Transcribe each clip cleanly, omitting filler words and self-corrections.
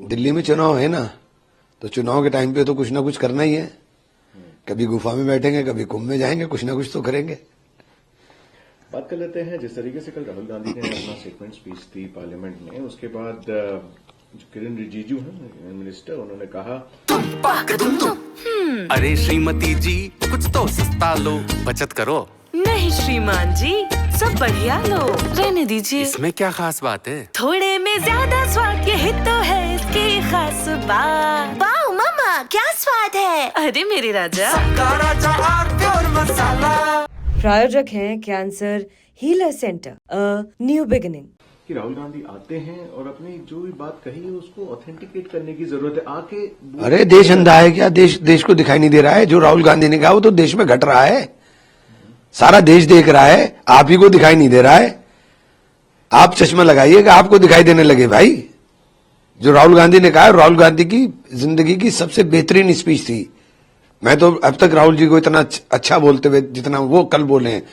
दिल्ली में चुनाव है ना, तो चुनाव के टाइम पे तो कुछ ना कुछ करना ही है। कभी गुफा में बैठेंगे, कभी कुंभ में जाएंगे, कुछ ना कुछ तो करेंगे। बात कर लेते हैं जिस तरीके से कल राहुल गांधी ने अपना स्टेटमेंट स्पीच दी पार्लियामेंट में, उसके बाद जो किरण रिजिजू हैं मिनिस्टर, उन्होंने कहा अरे श्रीमती जी कुछ तो सस्ता लो, बचत करो। नहीं श्रीमान जी, सब बढ़िया लो, रहने दीजिए। इसमें क्या खास बात है? थोड़े में ज्यादा स्वाद, यही तो है इसकी खास बात। वाओ मम्मा, क्या स्वाद है। अरे मेरे राजा। प्रायोजक हैं cancer healer centre, new beginning. कि राहुल गांधी आते हैं और अपनी जो भी बात कही है उसको ऑथेंटिकेट करने की जरूरत है। आके अरे देश अंधा है क्या? देश को दिखाई नहीं दे रहा है? जो राहुल गांधी ने कहा वो तो देश में घट रहा है, सारा देश देख रहा है, आप ही को दिखाई नहीं दे रहा है। आप चश्मा लगाइएगा, आपको दिखाई देने लगे भाई। जो राहुल गांधी ने कहा, राहुल गांधी की जिंदगी की सबसे बेहतरीन स्पीच थी। मैं तो अब तक राहुल जी को इतना अच्छा बोलते हुए जितना वो कल बोले हैं,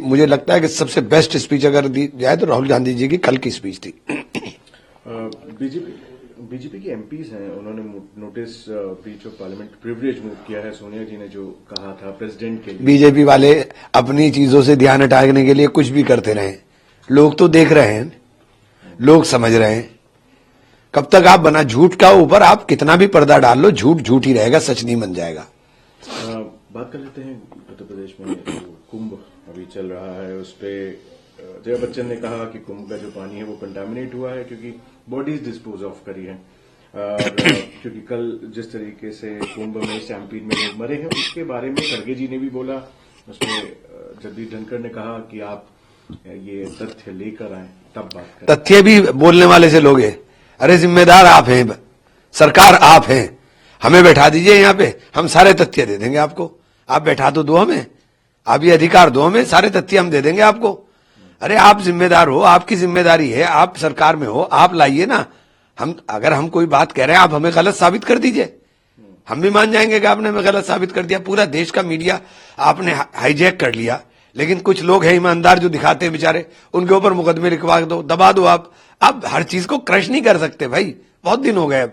मुझे लगता है कि सबसे बेस्ट स्पीच अगर दी जाए तो राहुल गांधी जी की कल की स्पीच थी। बीजेपी के एमपीज हैं, उन्होंने notice breach of parliament privilege move किया है। सोनिया जी ने जो कहा था प्रेसिडेंट के लिए, बीजेपी वाले अपनी चीजों से ध्यान हटाने के लिए कुछ भी करते रहे। लोग तो देख रहे हैं, लोग समझ रहे हैं। कब तक आप बना झूठ का ऊपर आप कितना भी पर्दा डाल लो, झूठ झूठ ही रहेगा, सच नहीं बन जाएगा। बात कर लेते हैं उत्तर प्रदेश में जो कुंभ अभी चल रहा है, उस पे जया बच्चन ने कहा कि कुंभ का जो पानी है वो कंटामिनेट हुआ है क्योंकि बॉडीज डिस्पोज ऑफ करी है। क्योंकि कल जिस तरीके से कुंभ में स्टैम्पीड में लोग मरे हैं, उसके बारे में खड़गे जी ने भी बोला। उसमें जगदीप धनखड़ ने कहा कि आप ये तथ्य लेकर आए तब बात करें। तथ्य भी बोलने वाले से लोग हैं। अरे जिम्मेदार आप हैं, सरकार आप हैं, हमें बैठा दीजिए यहाँ पे, हम सारे तथ्य दे देंगे आपको। आप बैठा तो दो हमें, आप ये अधिकार दो हमें, सारे तथ्य हम दे देंगे आपको। अरे आप जिम्मेदार हो, आपकी जिम्मेदारी है, आप सरकार में हो, आप लाइए ना। अगर हम कोई बात कह रहे हैं, आप हमें गलत साबित कर दीजिए, हम भी मान जाएंगे कि आपने हमें गलत साबित कर दिया। पूरा देश का मीडिया आपने हाईजैक कर लिया, लेकिन कुछ लोग हैं ईमानदार जो दिखाते हैं बेचारे, उनके ऊपर मुकदमे लिखवा दो, दबा दो। आप हर चीज को क्रश नहीं कर सकते भाई, बहुत दिन हो गए।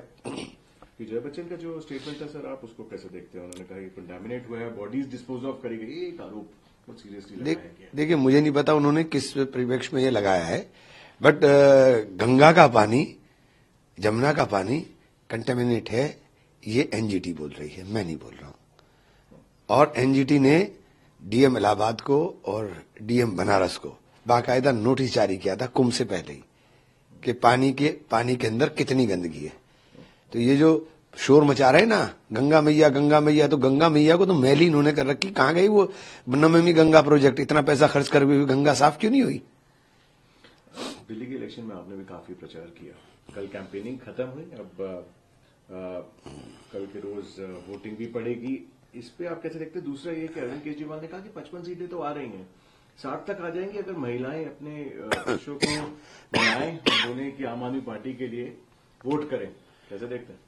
जया बच्चन का जो स्टेटमेंट है सर, आप उसको कैसे देखते हैं? उन्होंने कहा कि कंटामिनेट हुआ है, बॉडीज डिस्पोज ऑफ करी गई, एक आरोप बहुत सीरियसली देखिए मुझे नहीं पता उन्होंने किस परिप्रेक्ष्य में ये लगाया है, बट गंगा का पानी, जमुना का पानी कंटेमिनेट है, ये एनजीटी बोल रही है, मैं नहीं बोल रहा हूं। और एनजीटी ने डीएम इलाहाबाद को और डीएम बनारस को बाकायदा नोटिस जारी किया था कुंभ से पहले ही कि पानी के अंदर कितनी गंदगी है। तो ये जो शोर मचा रहे हैं ना, गंगा मैया, तो गंगा मैया को तो मैली इन्होंने कर रखी। कहां गई वो नमामि गंगा प्रोजेक्ट? इतना पैसा खर्च कर भी गंगा साफ क्यों नहीं हुई? दिल्ली के इलेक्शन में आपने भी काफी प्रचार किया, कल कैंपेनिंग खत्म हुई, अब कल के रोज वोटिंग भी पड़ेगी। इस पे आप कैसे देखते हैं? दूसरा ये कि अरविंद केजरीवाल ने कहा कि 55 सीटें तो आ रही हैं, 60 तक आ जाएंगी अगर महिलाएं अपने पक्षों को बनाएं, बोले कि आम आदमी पार्टी के लिए वोट करें। कैसे देखते हैं?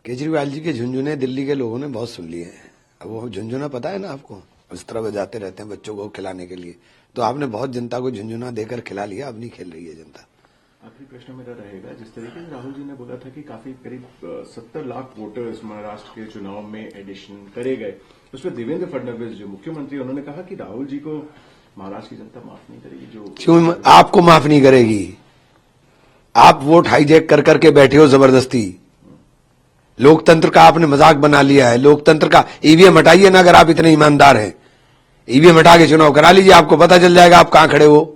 केजरीवाल जी के झुंझुने दिल्ली के लोगों ने बहुत सुन लिए हैं। अब वो झुंझुना पता है ना आपको, उस तरह बजाते रहते हैं बच्चों को खिलाने के लिए। तो आपने बहुत जनता को झुंझुना देकर खिला लिया, अब नहीं खेल रही है जनता। आखिरी प्रश्न मेरा रहेगा, जिस तरीके से राहुल जी ने बोला था कि काफी करीब 70 लाख वोटर्स महाराष्ट्र के चुनाव में एडिशन करे गए, उसमें देवेंद्र फडणवीस जो मुख्यमंत्री, उन्होंने कहा कि राहुल जी को महाराष्ट्र की जनता माफ नहीं करेगी। जो क्यों आपको माफ नहीं करेगी? आप वोट हाईजैक कर करके बैठे हो जबरदस्ती। लोकतंत्र का आपने मजाक बना लिया है। लोकतंत्र का ईवीएम हटाइए ना, अगर आप इतने ईमानदार हैं। ईवीएम हटा के चुनाव करा लीजिए, आपको पता चल जाएगा आप कहां खड़े हो।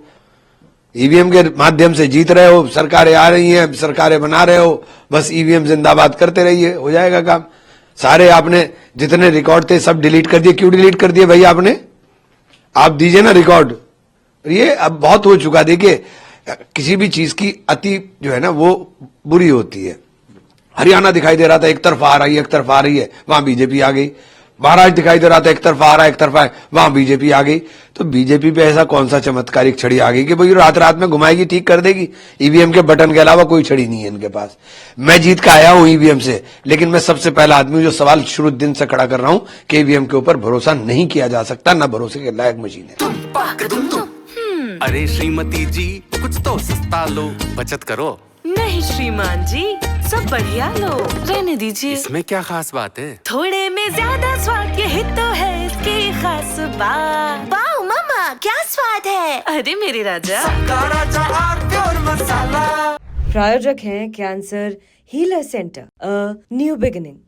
ईवीएम के माध्यम से जीत रहे हो, सरकारें आ रही हैं, सरकारें बना रहे हो, बस ईवीएम जिंदाबाद करते रहिए, हो जाएगा काम। सारे आपने जितने रिकॉर्ड थे सब डिलीट कर दिए। क्यों डिलीट कर दिए भाई आपने? आप दीजिए ना रिकॉर्ड। ये अब बहुत हो चुका। देखिए किसी भी चीज की अति जो है ना वो बुरी होती है। हरियाणा दिखाई दे रहा था एक तरफ आ रही है, वहां बीजेपी आ गई। महाराष्ट्र दिखाई दे रहा था एक तरफ आ रहा है, एक तरफ है, वहां बीजेपी आ गई। तो बीजेपी पे ऐसा कौन सा चमत्कारिक छड़ी आ गई कि भाई रात रात में घुमाएगी, ठीक कर देगी? ईवीएम के बटन के अलावा कोई छड़ी नहीं है इनके पास। मैं जीत के आया हूं ईवीएम से, लेकिन मैं सबसे पहला आदमी हूं जो सवाल शुरू दिन से खड़ा कर रहा हूं कि ईवीएम के ऊपर भरोसा नहीं किया जा सकता, ना भरोसे के लायक मशीन है। अरे श्रीमती जी कुछ तो सस्ता लो, बचत करो। नहीं श्रीमान जी, सब बढ़िया लो, रहने दीजिए। इसमें क्या खास बात है? थोड़े में ज्यादा स्वाद, यही तो है इसकी खास बात। वाओ मम्मा, क्या स्वाद है। अरे मेरे राजा, प्रायोजक हैं cancer healer centre, a new beginning.